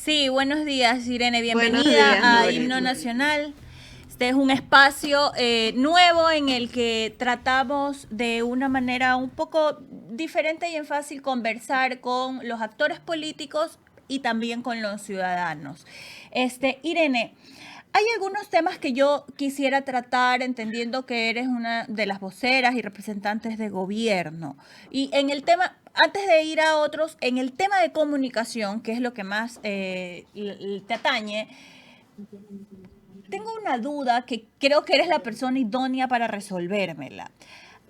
Sí, buenos días, Irene. Buenos días, Bienvenida a Lore. Himno Nacional. Este es un espacio nuevo en el que tratamos de una manera un poco diferente y en fácil conversar con los actores políticos y también con los ciudadanos. Irene, hay algunos temas que yo quisiera tratar entendiendo que eres una de las voceras y representantes de gobierno. Y en el tema, antes de ir a otros, en el tema de comunicación, que es lo que más te atañe, tengo una duda que creo que eres la persona idónea para resolvérmela.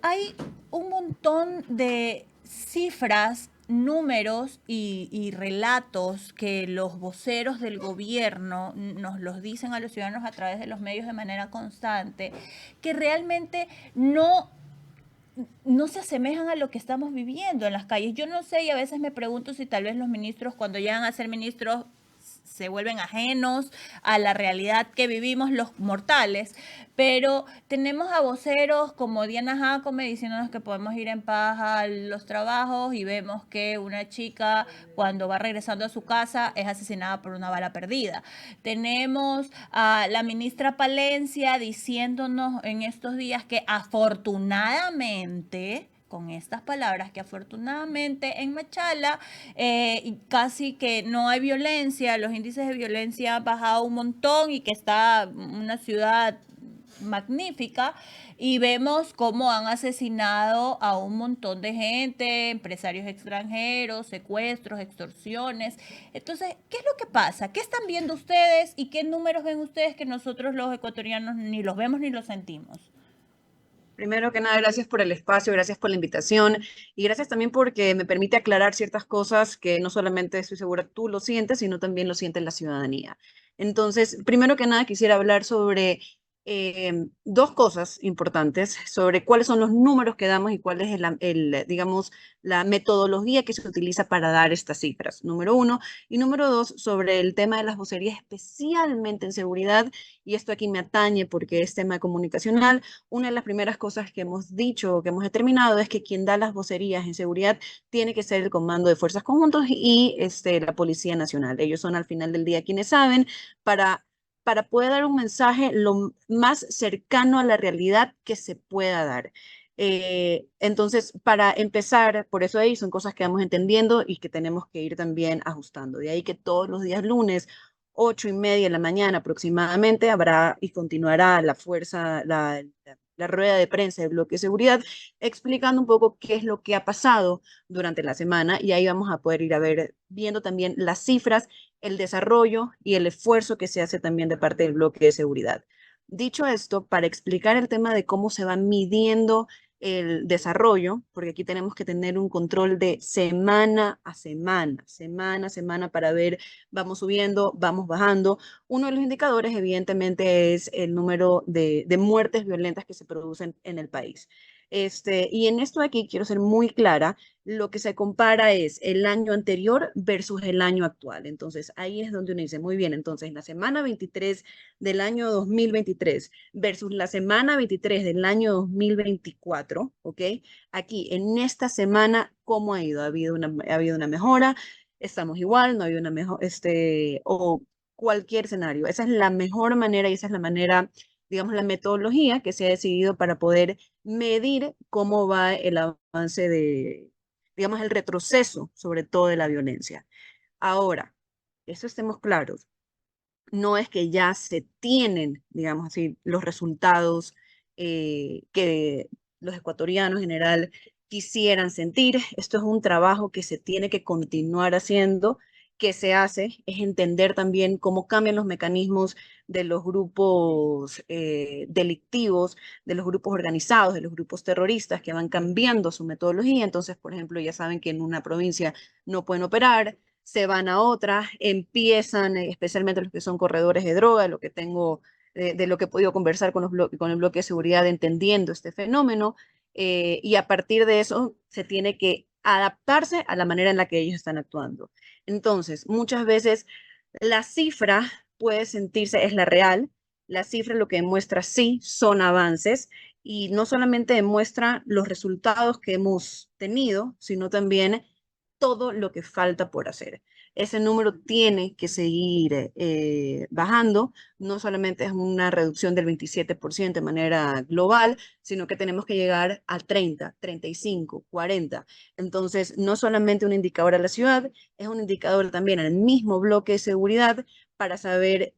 Hay un montón de cifras, números y relatos que los voceros del gobierno nos los dicen a los ciudadanos a través de los medios de manera constante, que realmente no se asemejan a lo que estamos viviendo en las calles. Yo no sé y a veces me pregunto si tal vez los ministros cuando llegan a ser ministros se vuelven ajenos a la realidad que vivimos los mortales, pero tenemos a voceros como Diana Jacome diciéndonos que podemos ir en paz a los trabajos y vemos que una chica cuando va regresando a su casa es asesinada por una bala perdida. Tenemos a la ministra Palencia diciéndonos en estos días que afortunadamente con estas palabras que afortunadamente en Machala casi que no hay violencia, los índices de violencia han bajado un montón y que está una ciudad magnífica y vemos cómo han asesinado a un montón de gente, empresarios extranjeros, secuestros, extorsiones. Entonces, ¿qué es lo que pasa? ¿Qué están viendo ustedes y qué números ven ustedes que nosotros los ecuatorianos ni los vemos ni los sentimos? Primero que nada, gracias por el espacio, gracias por la invitación y gracias también porque me permite aclarar ciertas cosas que no solamente estoy segura tú lo sientes, sino también lo siente la ciudadanía. Entonces, primero que nada, quisiera hablar sobre dos cosas importantes, sobre cuáles son los números que damos y cuál es digamos, la metodología que se utiliza para dar estas cifras, número uno. Y número dos, sobre el tema de las vocerías, especialmente en seguridad, y esto aquí me atañe porque es tema comunicacional. Una de las primeras cosas que hemos dicho, que hemos determinado, es que quien da las vocerías en seguridad tiene que ser el Comando de Fuerzas Conjuntos y la Policía Nacional. Ellos son al final del día quienes saben para, para poder dar un mensaje lo más cercano a la realidad que se pueda dar. Entonces, para empezar, por eso ahí son cosas que vamos entendiendo y que tenemos que ir también ajustando. De ahí que todos los días lunes 8:30 de la mañana aproximadamente, habrá y continuará la rueda de prensa del bloque de seguridad explicando un poco qué es lo que ha pasado durante la semana y ahí vamos a poder ir a ver, viendo también las cifras, el desarrollo y el esfuerzo que se hace también de parte del bloque de seguridad. Dicho esto, para explicar el tema de cómo se va midiendo el desarrollo, porque aquí tenemos que tener un control de semana a semana para ver vamos subiendo, vamos bajando. Uno de los indicadores, evidentemente, es el número de muertes violentas que se producen en el país. Y en esto aquí quiero ser muy clara, lo que se compara es el año anterior versus el año actual. Entonces, ahí es donde uno dice, muy bien, entonces la semana 23 del año 2023 versus la semana 23 del año 2024, ¿ok? Aquí, en esta semana, ¿cómo ha ido? Ha habido una mejora? Estamos igual, no hay una mejor, o cualquier escenario. Esa es la mejor manera y esa es la manera, digamos, la metodología que se ha decidido para poder medir cómo va el avance digamos, el retroceso, sobre todo de la violencia. Ahora, eso estemos claros, no es que ya se tienen, digamos así, los resultados que los ecuatorianos en general quisieran sentir. Esto es un trabajo que se tiene que continuar haciendo, que se hace, es entender también cómo cambian los mecanismos de los grupos delictivos, de los grupos organizados, de los grupos terroristas que van cambiando su metodología. Entonces, por ejemplo, ya saben que en una provincia no pueden operar, se van a otras, empiezan, especialmente los que son corredores de droga, lo que tengo, de lo que he podido conversar con el bloque de seguridad entendiendo este fenómeno, y a partir de eso se tiene que adaptarse a la manera en la que ellos están actuando. Entonces, muchas veces la cifra puede sentirse, es la real, la cifra lo que demuestra sí son avances y no solamente demuestra los resultados que hemos tenido, sino también todo lo que falta por hacer. ese número tiene que seguir bajando. No solamente es una reducción del 27% de manera global, sino que tenemos que llegar a 30, 35, 40. Entonces, no solamente un indicador a la ciudad, es un indicador también al mismo bloque de seguridad para saber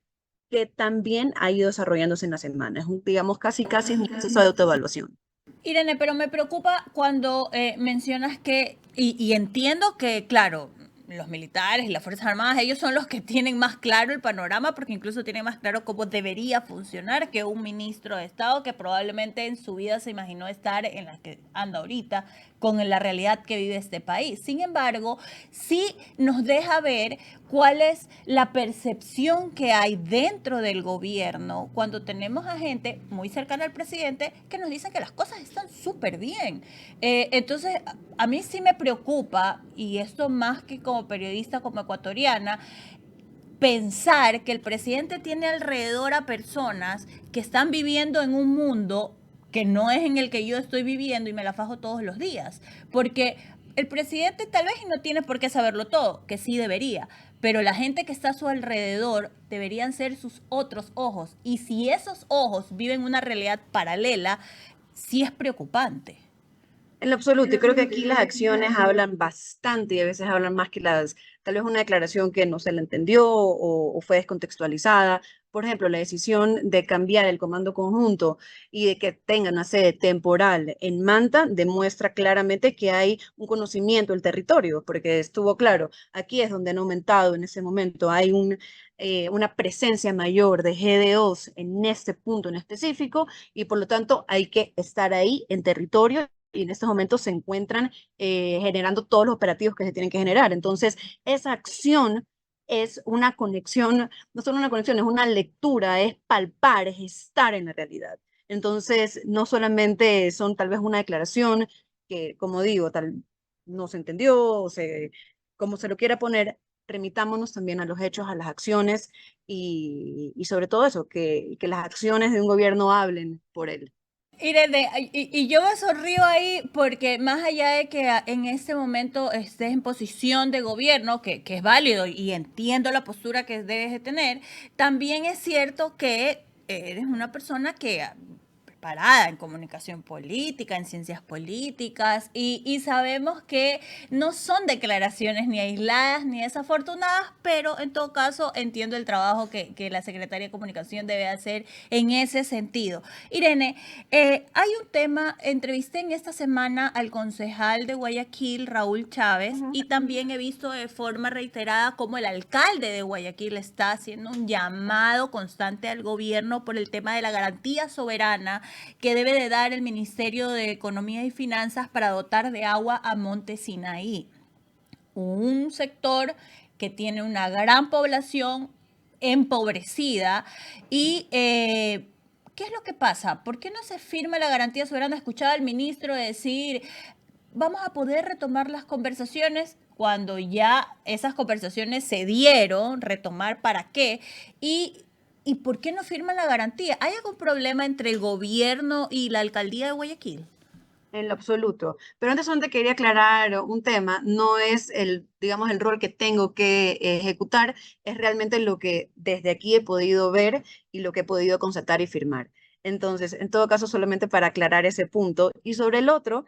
que también ha ido desarrollándose en la semana. Es un, digamos, casi es un proceso de autoevaluación. Irene, pero me preocupa cuando mencionas que, y entiendo que, claro, los militares y las Fuerzas Armadas, ellos son los que tienen más claro el panorama, porque incluso tienen más claro cómo debería funcionar que un ministro de Estado que probablemente en su vida se imaginó estar en la que anda ahorita, con la realidad que vive este país. Sin embargo, sí nos deja ver cuál es la percepción que hay dentro del gobierno cuando tenemos a gente muy cercana al presidente que nos dicen que las cosas están súper bien. Entonces, a mí sí me preocupa, y esto más que como periodista, como ecuatoriana, pensar que el presidente tiene alrededor a personas que están viviendo en un mundo que no es en el que yo estoy viviendo y me la fajo todos los días. Porque el presidente tal vez no tiene por qué saberlo todo, que sí debería, pero la gente que está a su alrededor deberían ser sus otros ojos. Y si esos ojos viven una realidad paralela, sí es preocupante. En lo absoluto, y creo que aquí las acciones hablan bastante y a veces hablan más que tal vez una declaración que no se le entendió o fue descontextualizada. Por ejemplo, la decisión de cambiar el comando conjunto y de que tengan una sede temporal en Manta demuestra claramente que hay un conocimiento del territorio, porque estuvo claro, aquí es donde han aumentado en ese momento, hay una presencia mayor de GDOs en este punto en específico y por lo tanto hay que estar ahí en territorio y en estos momentos se encuentran generando todos los operativos que se tienen que generar. Entonces, esa acción es una conexión, no solo una conexión, es una lectura, es palpar, es estar en la realidad. Entonces, no solamente son tal vez una declaración que, como digo, tal no se entendió, como se lo quiera poner, remitámonos también a los hechos, a las acciones y sobre todo eso, que las acciones de un gobierno hablen por él. Irene, y yo me sonrío ahí porque más allá de que en este momento estés en posición de gobierno, que es válido y entiendo la postura que debes de tener, también es cierto que eres una persona que preparada en comunicación política, en ciencias políticas, y sabemos que no son declaraciones ni aisladas ni desafortunadas, pero en todo caso entiendo el trabajo que la Secretaría de Comunicación debe hacer en ese sentido. Irene, hay un tema, entrevisté en esta semana al concejal de Guayaquil, Raúl Chávez, Ujú. y también he visto de forma reiterada cómo el alcalde de Guayaquil está haciendo un llamado constante al gobierno por el tema de la garantía soberana que debe de dar el Ministerio de Economía y Finanzas para dotar de agua a Monte Sinaí, un sector que tiene una gran población empobrecida y ¿qué es lo que pasa? ¿Por qué no se firma la garantía soberana? Escuchaba al ministro decir, vamos a poder retomar las conversaciones cuando ya esas conversaciones se dieron, retomar para qué, y por qué no firman la garantía. ¿Hay algún problema entre el gobierno y la alcaldía de Guayaquil? En lo absoluto. Pero antes solamente quería aclarar un tema, no es el, digamos, el rol que tengo que ejecutar, es realmente lo que desde aquí he podido ver y lo que he podido constatar y firmar. Entonces, en todo caso, solamente para aclarar ese punto. Y sobre el otro,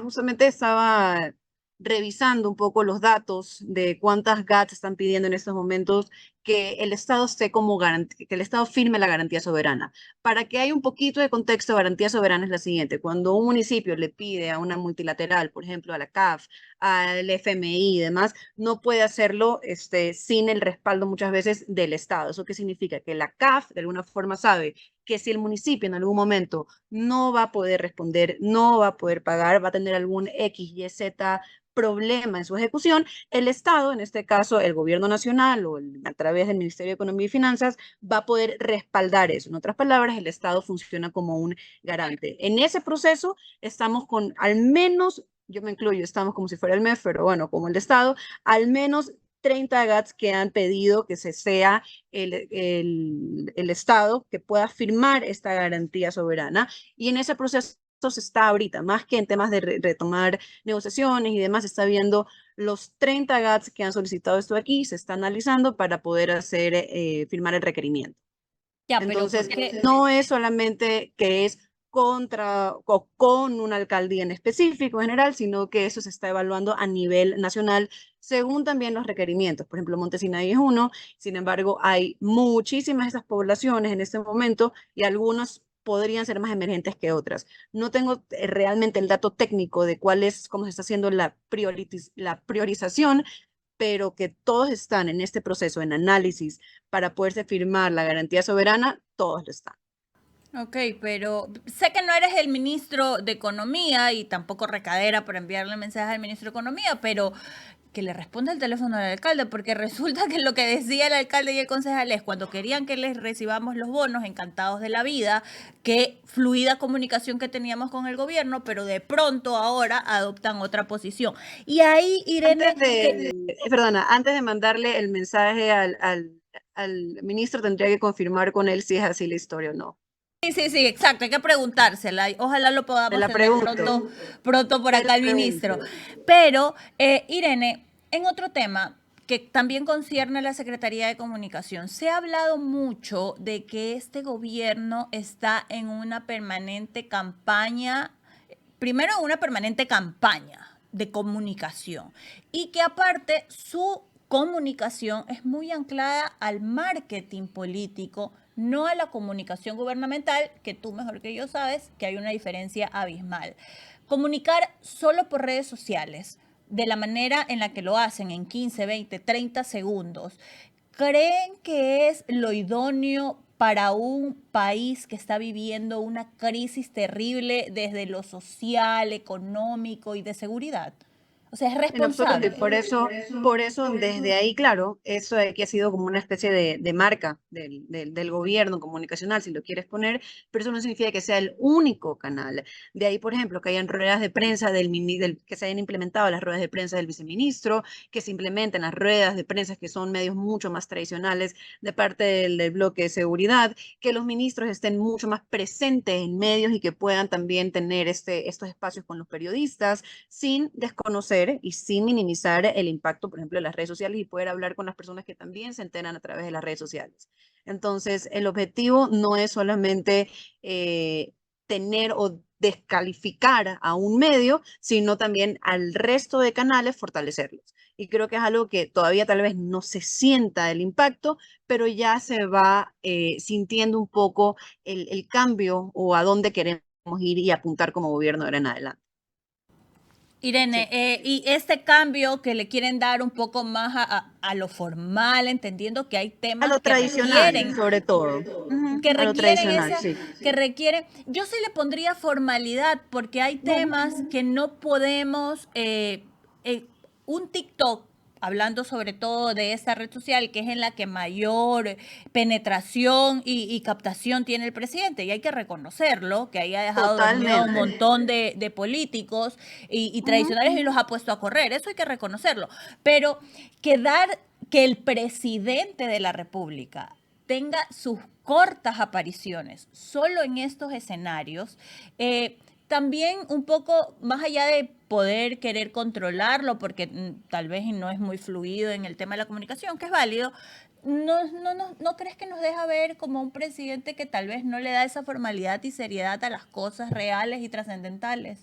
justamente estaba revisando un poco los datos de cuántas GATS están pidiendo en estos momentos que el Estado esté como que el Estado firme la garantía soberana. Para que haya un poquito de contexto, garantía soberana es la siguiente. Cuando un municipio le pide a una multilateral, por ejemplo, a la CAF, al FMI y demás, no puede hacerlo sin el respaldo muchas veces del Estado. ¿Eso qué significa? Que la CAF de alguna forma sabe que si el municipio en algún momento no va a poder responder, no va a poder pagar, va a tener algún X, Y, Z problema en su ejecución, el Estado, en este caso el gobierno nacional o a través del Ministerio de Economía y Finanzas, va a poder respaldar eso. En otras palabras, el Estado funciona como un garante. En ese proceso estamos con al menos, yo me incluyo, estamos como si fuera el MEF, pero bueno, como el Estado, al menos 30 GATS que han pedido que se sea el Estado que pueda firmar esta garantía soberana. Y en ese proceso se está ahorita, más que en temas de retomar negociaciones y demás, se está viendo Los 30 GATS que han solicitado esto aquí se está analizando para poder hacer, firmar el requerimiento. Ya, pero ¿por Entonces, qué? no es solamente que es contra o con una alcaldía en específico en general, sino que eso se está evaluando a nivel nacional según también los requerimientos. Por ejemplo, Montesinaí es uno, sin embargo, hay muchísimas de esas poblaciones en este momento y algunas podrían ser más emergentes que otras. No tengo realmente el dato técnico de cuál es, cómo se está haciendo la priorización, pero que todos están en este proceso, en análisis, para poderse firmar la garantía soberana, todos lo están. Ok, pero sé que no eres el ministro de Economía y tampoco recadera para enviarle mensajes al ministro de Economía, pero que le responda el teléfono al alcalde, porque resulta que lo que decía el alcalde y el concejal es cuando querían que les recibamos los bonos, encantados de la vida, qué fluida comunicación que teníamos con el gobierno, pero de pronto ahora adoptan otra posición. Y ahí, Irene, Perdona, antes de mandarle el mensaje al ministro, tendría que confirmar con él si es así la historia o no. sí, sí, sí, exacto, hay que preguntársela. Ojalá lo Me podamos la tener pregunto, pronto por me acá la el ministro. pregunto. Pero, Irene, en otro tema que también concierne a la Secretaría de Comunicación, se ha hablado mucho de que este gobierno está en una permanente campaña, primero en una permanente campaña de comunicación y que aparte su comunicación es muy anclada al marketing político, no a la comunicación gubernamental, que tú mejor que yo sabes que hay una diferencia abismal. Comunicar solo por redes sociales, de la manera en la que lo hacen en 15, 20, 30 segundos, ¿creen que es lo idóneo para un país que está viviendo una crisis terrible desde lo social, económico y de seguridad? O sea, es En absoluto, y responsable. por eso desde ahí, claro, eso aquí ha sido como una especie de marca del gobierno comunicacional, si lo quieres poner, pero eso no significa que sea el único canal. De ahí, por ejemplo, que hayan ruedas de prensa que se hayan implementado las ruedas de prensa del viceministro, que se implementen las ruedas de prensa que son medios mucho más tradicionales de parte del bloque de seguridad, que los ministros estén mucho más presentes en medios y que puedan también tener estos espacios con los periodistas sin desconocer y sin minimizar el impacto, por ejemplo, de las redes sociales y poder hablar con las personas que también se enteran a través de las redes sociales. Entonces, el objetivo no es solamente tener o descalificar a un medio, sino también al resto de canales fortalecerlos. Y creo que es algo que todavía tal vez no se sienta el impacto, pero ya se va sintiendo un poco el cambio o a dónde queremos ir y apuntar como gobierno de ahora en adelante. Irene, Sí. y este cambio que le quieren dar un poco más a lo formal, entendiendo que hay A temas lo tradicional, sobre todo. Ujú, que a lo requieren tradicional, esa, sí. que requieren, yo sí le pondría formalidad, porque hay temas que no podemos, eh, un TikTok, hablando sobre todo de esta red social, que es en la que mayor penetración y captación tiene el presidente, y hay que reconocerlo, que ahí ha dejado dormido a un Totalmente. montón de políticos y Ujú. tradicionales y los ha puesto a correr, eso hay que reconocerlo, pero que el presidente de la República tenga sus cortas apariciones solo en estos escenarios, también un poco más allá de poder querer controlarlo, porque tal vez no es muy fluido en el tema de la comunicación, que es válido, ¿no crees que nos deja ver como un presidente que tal vez no le da esa formalidad y seriedad a las cosas reales y trascendentales?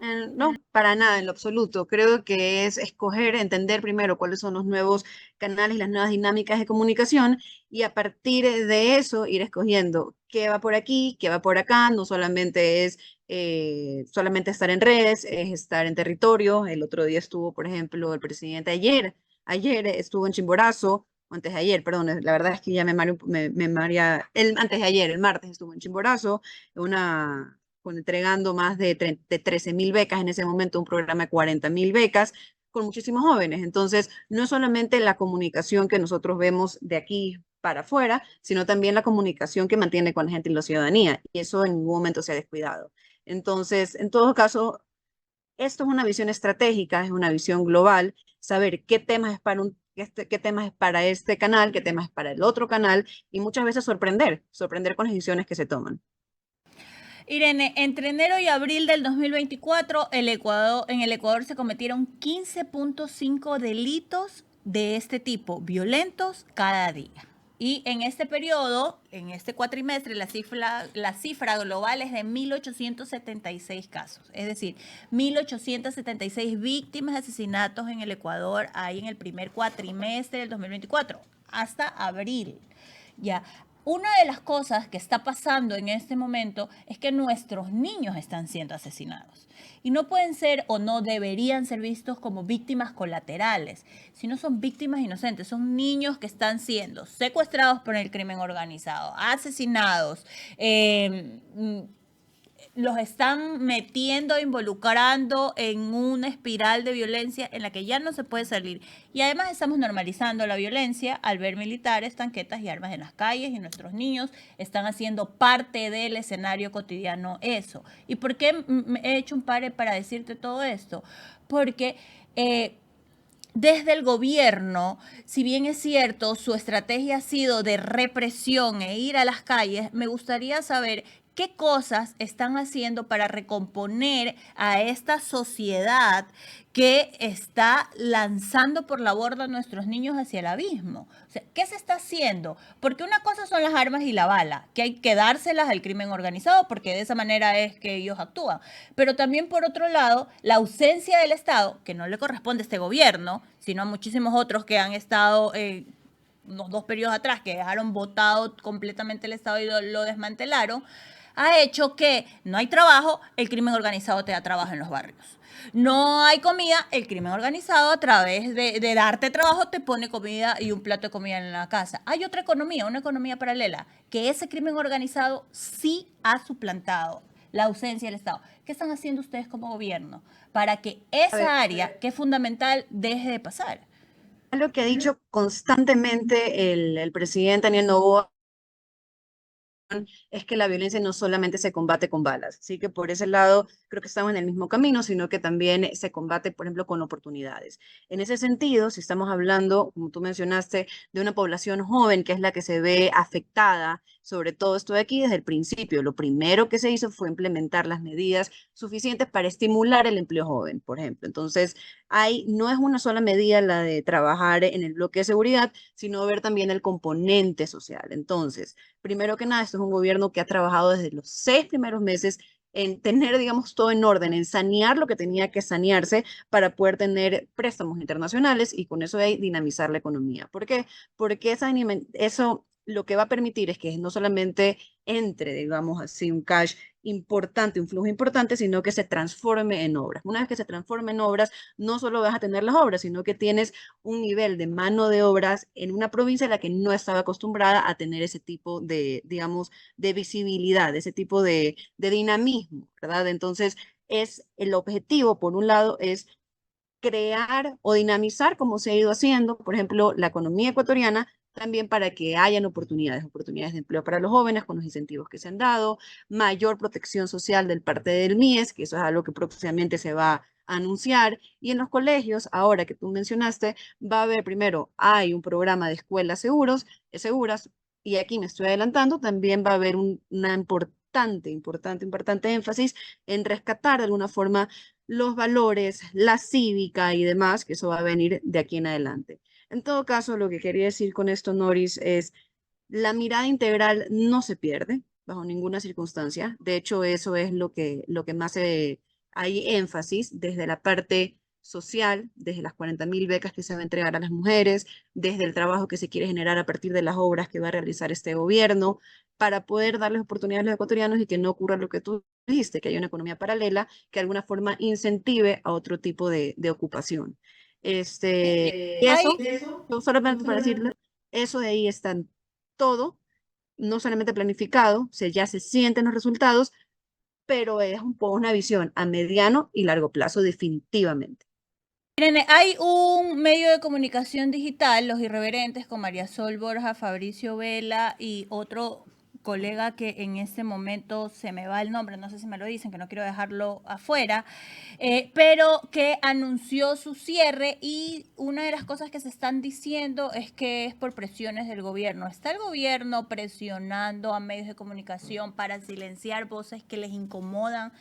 No, para nada, en lo absoluto. Creo que es escoger, entender primero cuáles son los nuevos canales y las nuevas dinámicas de comunicación y a partir de eso ir escogiendo qué va por aquí, qué va por acá. No solamente es solamente estar en redes, es estar en territorio. El otro día estuvo, por ejemplo, el presidente ayer estuvo en Chimborazo, o antes de ayer, perdón, la verdad es que ya me marea, antes de ayer, el martes estuvo en Chimborazo, entregando más de 13.000 becas en ese momento, un programa de 40.000 becas con muchísimos jóvenes. Entonces, no es solamente la comunicación que nosotros vemos de aquí para afuera, sino también la comunicación que mantiene con la gente y la ciudadanía. Y eso en ningún momento se ha descuidado. Entonces, en todo caso, esto es una visión estratégica, es una visión global, saber qué temas es para qué temas es para este canal, qué temas es para el otro canal y muchas veces sorprender con las decisiones que se toman. Irene, entre enero y abril del 2024, en el Ecuador se cometieron 15.5 delitos de este tipo, violentos, cada día. Y en este periodo, en este cuatrimestre, la cifra global es de 1.876 casos. Es decir, 1.876 víctimas de asesinatos en el Ecuador hay en el primer cuatrimestre del 2024, hasta abril. Ya, una de las cosas que está pasando en este momento es que nuestros niños están siendo asesinados y no pueden ser o no deberían ser vistos como víctimas colaterales, sino son víctimas inocentes, son niños que están siendo secuestrados por el crimen organizado, asesinados, los están metiendo, involucrando en una espiral de violencia en la que ya no se puede salir. Y además estamos normalizando la violencia al ver militares, tanquetas y armas en las calles, y nuestros niños están haciendo parte del escenario cotidiano eso. ¿Y por qué me he hecho un pare para decirte todo esto? Porque desde el gobierno, si bien es cierto, su estrategia ha sido de represión e ir a las calles, me gustaría saber qué cosas están haciendo para recomponer a esta sociedad que está lanzando por la borda a nuestros niños hacia el abismo. O sea, ¿qué se está haciendo? Porque una cosa son las armas y la bala, que hay que dárselas al crimen organizado, porque de esa manera es que ellos actúan. Pero también, por otro lado, la ausencia del Estado, que no le corresponde a este gobierno, sino a muchísimos otros que han estado unos 2 periodos atrás, que dejaron botado completamente el Estado y lo desmantelaron, ha hecho que no hay trabajo, el crimen organizado te da trabajo en los barrios. No hay comida, el crimen organizado a través de darte trabajo te pone comida y un plato de comida en la casa. Hay otra economía, una economía paralela, que ese crimen organizado sí ha suplantado la ausencia del Estado. ¿Qué están haciendo ustedes como gobierno para que A ver, esa área, que es fundamental, deje de pasar? algo que ha dicho constantemente el presidente Daniel Noboa es que la violencia no solamente se combate con balas, así que por ese lado creo que estamos en el mismo camino, sino que también se combate, por ejemplo, con oportunidades. En ese sentido, si estamos hablando, como tú mencionaste, de una población joven que es la que se ve afectada, sobre todo esto de aquí desde el principio, lo primero que se hizo fue implementar las medidas suficientes para estimular el empleo joven, por ejemplo. Entonces, no es una sola medida la de trabajar en el bloque de seguridad, sino ver también el componente social. Entonces, primero que nada, esto es un gobierno que ha trabajado desde los 6 primeros meses en tener, digamos, todo en orden, en sanear lo que tenía que sanearse para poder tener préstamos internacionales y con eso de ahí dinamizar la economía. ¿Por qué? Porque eso lo que va a permitir es que no solamente entre, digamos así, un cash importante, un flujo importante, sino que se transforme en obras. Una vez que se transforme en obras, no solo vas a tener las obras, sino que tienes un nivel de mano de obras en una provincia en la que no estaba acostumbrada a tener ese tipo de, digamos, de visibilidad, ese tipo de dinamismo, ¿verdad? Entonces, el objetivo, por un lado, es crear o dinamizar, como se ha ido haciendo, por ejemplo, la economía ecuatoriana, también para que hayan oportunidades de empleo para los jóvenes con los incentivos que se han dado, mayor protección social del parte del MIES, que eso es algo que próximamente se va a anunciar, y en los colegios, ahora que tú mencionaste, va a haber primero, hay un programa de escuelas seguras, y aquí me estoy adelantando, también va a haber una importante énfasis en rescatar de alguna forma los valores, la cívica y demás, que eso va a venir de aquí en adelante. En todo caso, lo que quería decir con esto, Noris, es la mirada integral no se pierde bajo ninguna circunstancia. De hecho, eso es lo que más hay énfasis desde la parte social, desde las 40.000 becas que se va a entregar a las mujeres, desde el trabajo que se quiere generar a partir de las obras que va a realizar este gobierno, para poder darles oportunidades a los ecuatorianos y que no ocurra lo que tú dijiste, que haya una economía paralela que de alguna forma incentive a otro tipo de ocupación. Y Hay, eso, solamente para decirlo, eso de ahí está todo, no solamente planificado, ya se sienten los resultados, pero es un poco una visión a mediano y largo plazo definitivamente. Irene, hay un medio de comunicación digital, Los Irreverentes, con María Sol Borja, Fabricio Vela y otro colega que en este momento se me va el nombre, no sé si me lo dicen, que no quiero dejarlo afuera, pero que anunció su cierre y una de las cosas que se están diciendo es que es por presiones del gobierno. ¿Está el gobierno presionando a medios de comunicación para silenciar voces que les incomodan?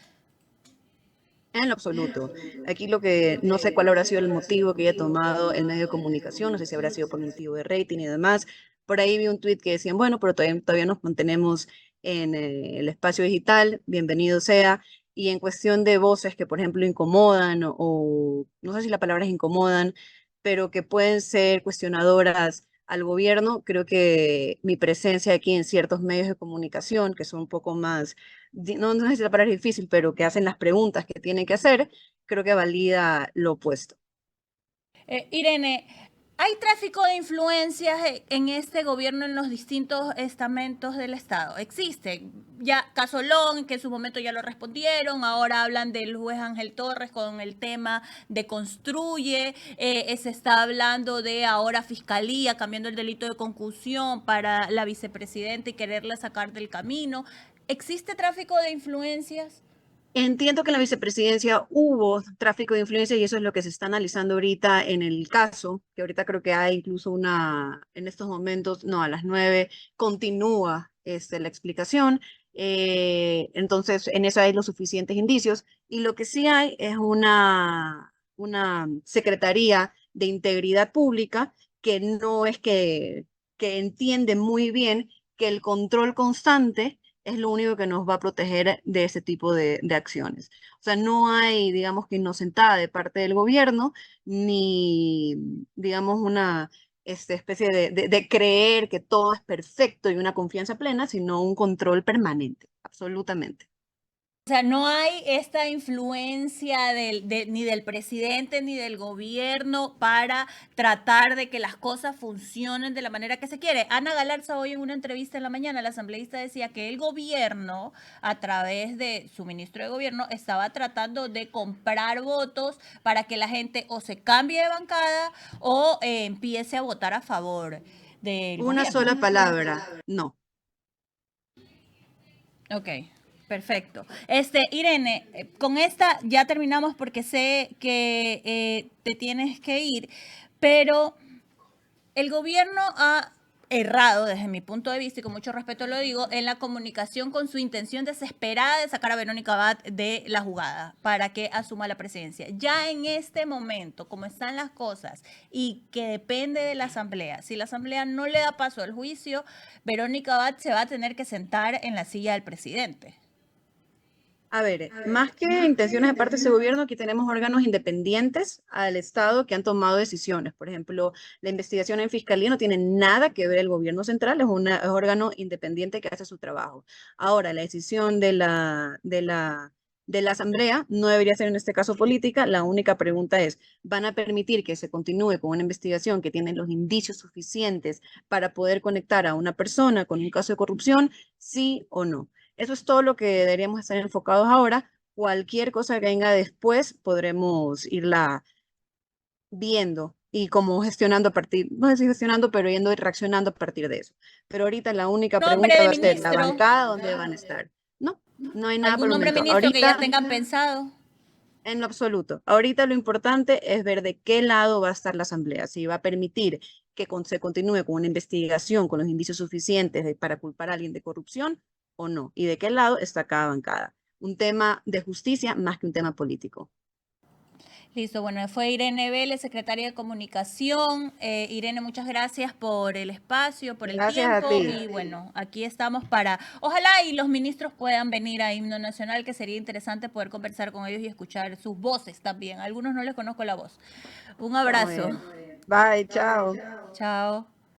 En lo absoluto. Aquí lo que no sé cuál habrá sido el motivo que haya tomado el medio de comunicación, no sé si habrá sido por motivo de rating y demás. Por ahí vi un tweet que decían, bueno, pero todavía nos mantenemos en el espacio digital, bienvenido sea. Y en cuestión de voces que, por ejemplo, incomodan o no sé si la palabra es incomodan, pero que pueden ser cuestionadoras al gobierno, creo que mi presencia aquí en ciertos medios de comunicación, que son un poco más no sé si la palabra es difícil, pero que hacen las preguntas que tienen que hacer, creo que valida lo opuesto. Irene, ¿hay tráfico de influencias en este gobierno en los distintos estamentos del Estado? Existe. Ya Casolón, que en su momento ya lo respondieron, ahora hablan del juez Ángel Torres con el tema de Construye, se está hablando de ahora Fiscalía cambiando el delito de concusión para la vicepresidenta y quererla sacar del camino. ¿Existe tráfico de influencias? Entiendo que en la vicepresidencia hubo tráfico de influencia y eso es lo que se está analizando ahorita en el caso, que ahorita creo que hay incluso en estos momentos, no, a las 9 continúa la explicación. Entonces, en eso hay los suficientes indicios y lo que sí hay es una Secretaría de Integridad Pública que no es que entiende muy bien que el control constante es lo único que nos va a proteger de ese tipo de acciones. O sea, no hay, digamos, que inocentada de parte del gobierno, ni, digamos, una especie de creer que todo es perfecto y una confianza plena, sino un control permanente, absolutamente. O sea, no hay esta influencia ni del presidente ni del gobierno para tratar de que las cosas funcionen de la manera que se quiere. Ana Galarza hoy en una entrevista en la mañana, la asambleísta decía que el gobierno, a través de su ministro de gobierno, estaba tratando de comprar votos para que la gente o se cambie de bancada o empiece a votar a favor del Una gobierno. sola palabra, no. Ok, perfecto. Irene, con esta ya terminamos porque sé que te tienes que ir, pero el gobierno ha errado desde mi punto de vista y con mucho respeto lo digo, en la comunicación con su intención desesperada de sacar a Verónica Abad de la jugada para que asuma la presidencia. Ya en este momento, como están las cosas y que depende de la asamblea, si la asamblea no le da paso al juicio, Verónica Abad se va a tener que sentar en la silla del presidente. A ver, más que intenciones de parte de ese gobierno, aquí tenemos órganos independientes al Estado que han tomado decisiones. Por ejemplo, la investigación en fiscalía no tiene nada que ver el gobierno central, es un órgano independiente que hace su trabajo. Ahora, la decisión de la Asamblea no debería ser en este caso política. La única pregunta es, ¿van a permitir que se continúe con una investigación que tiene los indicios suficientes para poder conectar a una persona con un caso de corrupción? ¿Sí o no? Eso es todo lo que deberíamos estar enfocados ahora. Cualquier cosa que venga después podremos irla viendo y como gestionando a partir, no sé si gestionando, pero yendo y reaccionando a partir de eso. Pero ahorita la única Nombre pregunta de va a ser la ministro. bancada, ¿dónde van a estar? No, no hay nada por ¿Algún el nombre de momento. ministro que ya Ahorita, tengan pensado? en lo absoluto. Ahorita lo importante es ver de qué lado va a estar la asamblea, si va a permitir que se continúe con una investigación con los indicios suficientes para culpar a alguien de corrupción o no, y de qué lado está cada bancada. Un tema de justicia más que un tema político. Listo, bueno, fue Irene Vélez, secretaria de Comunicación. Irene, muchas gracias por el espacio, por el Gracias a tiempo ti. y bueno, aquí estamos para, ojalá y los ministros puedan venir a Himno Nacional, que sería interesante poder conversar con ellos y escuchar sus voces también. A algunos no les conozco la voz. Un Está muy abrazo. bien. Bye, chao. Chao.